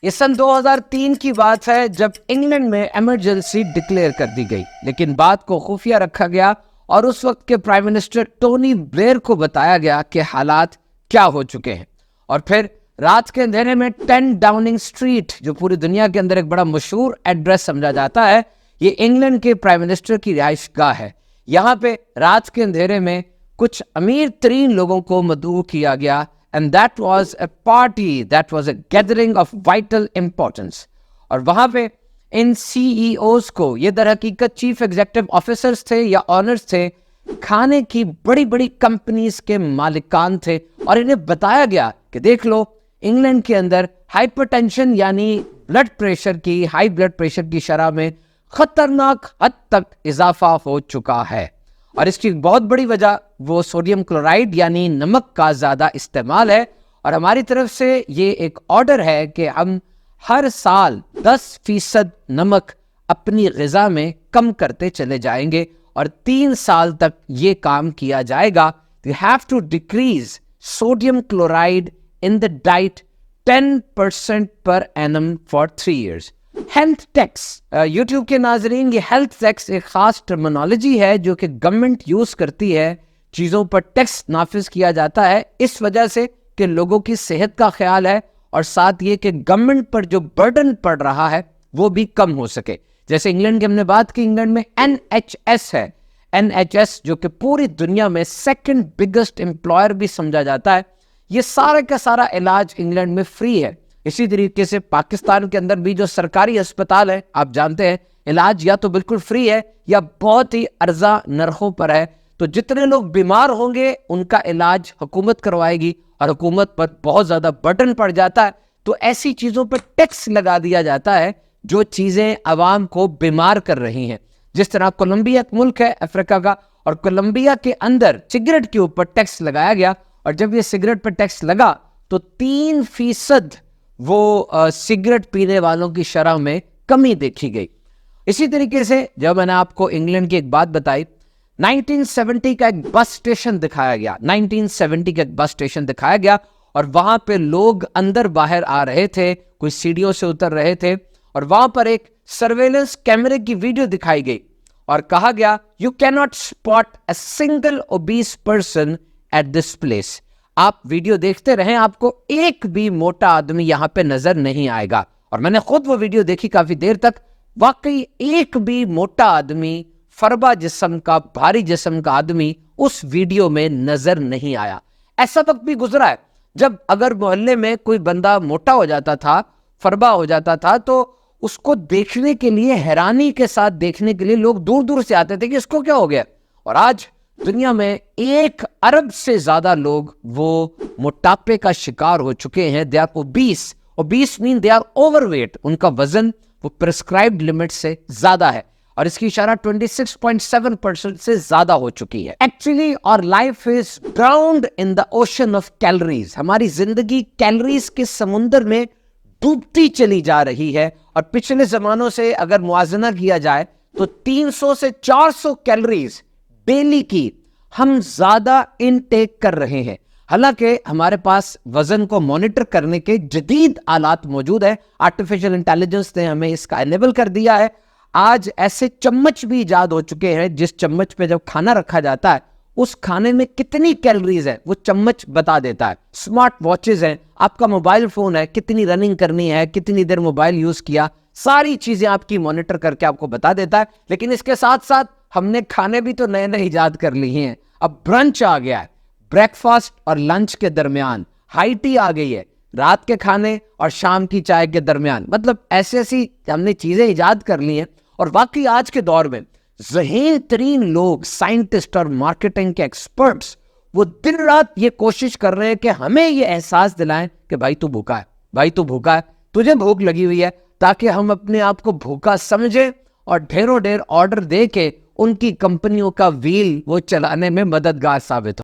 یہ سن 2003 کی بات ہے جب انگلینڈ میں ایمرجنسی ڈکلیئر کر دی گئی، لیکن بات کو خفیہ رکھا گیا اور اس وقت کے پرائم منسٹر ٹونی بلیئر کو بتایا گیا کہ حالات کیا ہو چکے ہیں۔ اور پھر رات کے اندھیرے میں 10 ڈاؤننگ اسٹریٹ، جو پوری دنیا کے اندر ایک بڑا مشہور ایڈریس سمجھا جاتا ہے، یہ انگلینڈ کے پرائم منسٹر کی رہائش گاہ ہے۔ یہاں پہ رات کے اندھیرے میں کچھ امیر ترین لوگوں کو مدعو کیا گیا، and that was a party, that was a gathering of vital importance۔ اور وہاں پہ ان سی ای اوز کو، یہ در حقیقت چیف ایگزیکٹو آفیسرز تھے یا آنرز تھے، کھانے کی بڑی بڑی کمپنیز کے مالکان تھے، اور انہیں بتایا گیا کہ دیکھ لو انگلینڈ کے اندر ہائپر ٹینشن یعنی ہائی بلڈ پریشر کی شرح میں خطرناک حد تک اضافہ ہو چکا ہے، اور اس کی بہت بڑی وجہ وہ سوڈیم کلورائڈ یعنی نمک کا زیادہ استعمال ہے۔ اور ہماری طرف سے یہ ایک آرڈر ہے کہ ہم ہر سال 10% نمک اپنی غذا میں کم کرتے چلے جائیں گے، اور 3 سال تک یہ کام کیا جائے گا۔ You have to decrease sodium chloride in the diet 10% per annum for 3 years۔ Health tax, YouTube کے ناظرین، یہ ہیلتھ ٹیکس ایک خاص ٹرمینالوجی ہے جو کہ گورنمنٹ یوز کرتی ہے۔ چیزوں پر ٹیکس نافذ کیا جاتا ہے اس وجہ سے کہ لوگوں کی صحت کا خیال ہے، اور ساتھ یہ کہ گورنمنٹ پر جو برڈن پڑ رہا ہے وہ بھی کم ہو سکے۔ جیسے انگلینڈ کی ہم نے بات کی، انگلینڈ میں NHS ہے، NHS جو کہ پوری دنیا میں سیکنڈ بگیسٹ امپلائر بھی سمجھا جاتا ہے۔ یہ سارا کا سارا علاج انگلینڈ میں فری ہے۔ اسی طریقے سے پاکستان کے اندر بھی جو سرکاری اسپتال ہے، آپ جانتے ہیں علاج یا تو بالکل فری ہے یا بہت ہی ارزاں نرخوں پر ہے۔ تو جتنے لوگ بیمار ہوں گے ان کا علاج حکومت کروائے گی، اور حکومت پر بہت زیادہ برڈن پڑ جاتا ہے تو ایسی چیزوں پر ٹیکس لگا دیا جاتا ہے جو چیزیں عوام کو بیمار کر رہی ہیں۔ جس طرح کولمبیا ایک ملک ہے افریقہ کا، اور کولمبیا کے اندر سگریٹ کے اوپر ٹیکس لگایا گیا، اور جب یہ سگریٹ پر ٹیکس لگا تو 3% وہ سگریٹ پینے والوں کی شرح میں کمی دیکھی گئی۔ اسی طریقے سے جب میں نے آپ کو انگلینڈ کی ایک بات بتائی، 1970 کا ایک بس اسٹیشن دکھایا گیا، 1970 کا ایک بس اسٹیشن دکھایا گیا، اور وہاں پہ لوگ اندر باہر آ رہے تھے، کوئی سیڑھیوں سے اتر رہے تھے، اور وہاں پر ایک سرویلنس کیمرے کی ویڈیو دکھائی گئی، اور کہا گیا you can not spot a single obese person at this place. آپ ویڈیو دیکھتے رہیں، آپ کو ایک بھی موٹا آدمی یہاں پہ نظر نہیں آئے گا۔ اور میں نے خود وہ ویڈیو دیکھی کافی دیر تک، واقعی ایک بھی موٹا آدمی، فربا جسم کا، بھاری جسم کا آدمی اس ویڈیو میں نظر نہیں آیا۔ ایسا وقت بھی گزرا ہے جب اگر محلے میں کوئی بندہ موٹا ہو جاتا تھا، فربا ہو جاتا تھا، تو اس کو دیکھنے کے لیے، حیرانی کے ساتھ دیکھنے کے لیے لوگ دور دور سے آتے تھے کہ اس کو کیا ہو گیا۔ اور آج دنیا میں 1 ارب سے زیادہ لوگ وہ موٹاپے کا شکار ہو چکے ہیں۔ they are obese mean they are overweight، ان کا وزن وہ prescribed لمٹ سے زیادہ ہے، اور اس کی شرح 26.7% سے زیادہ ہو چکی ہے۔ Actually our life is drowned in the ocean of calories۔ ہماری زندگی کیلریز کے سمندر میں ڈوبتی چلی جا رہی ہے، اور پچھلے زمانوں سے اگر موازنہ کیا جائے تو 300 سے 400 کیلریز ڈیلی کی ہم زیادہ انٹیک کر رہے ہیں۔ حالانکہ ہمارے پاس وزن کو مانیٹر کرنے کے جدید آلات موجود ہیں، آرٹیفیشل انٹیلیجنس نے ہمیں اس کا انیبل کر دیا ہے۔ آج ایسے چمچ بھی ایجاد ہو چکے ہیں جس چمچ پہ جب کھانا رکھا جاتا ہے اس کھانے میں کتنی کیلریز ہے وہ چمچ بتا دیتا ہے۔ اسمارٹ واچز ہیں، آپ کا موبائل فون ہے، کتنی رننگ کرنی ہے، کتنی دیر موبائل یوز کیا، ساری چیزیں آپ کی مانیٹر کر کے آپ کو بتا دیتا ہے۔ لیکن اس کے ساتھ ساتھ ہم نے کھانے بھی تو نئے نئے ایجاد کر لی ہیں۔ اب برنچ آ گیا ہے، بریک فاسٹ اور لنچ کے درمیان ہائی ٹی آ گئی ہے، رات کے کھانے اور شام کی چائے کے درمیان، مطلب ایسی ہم نے چیزیں ایجاد کر لی ہیں۔ اور واقعی آج کے دور میں ذہین ترین لوگ، سائنٹسٹ اور مارکیٹنگ کے ایکسپرٹس، وہ دن رات یہ کوشش کر رہے ہیں کہ ہمیں یہ احساس دلائیں کہ بھائی تو بھوکا ہے، بھائی تو بھوکا ہے، تجھے بھوک لگی ہوئی ہے، تاکہ ہم اپنے آپ کو بھوکا سمجھیں اور ڈھیر آرڈر دے کے ان کی کمپنیوں کا ویل وہ چلانے میں مددگار ثابت ہو۔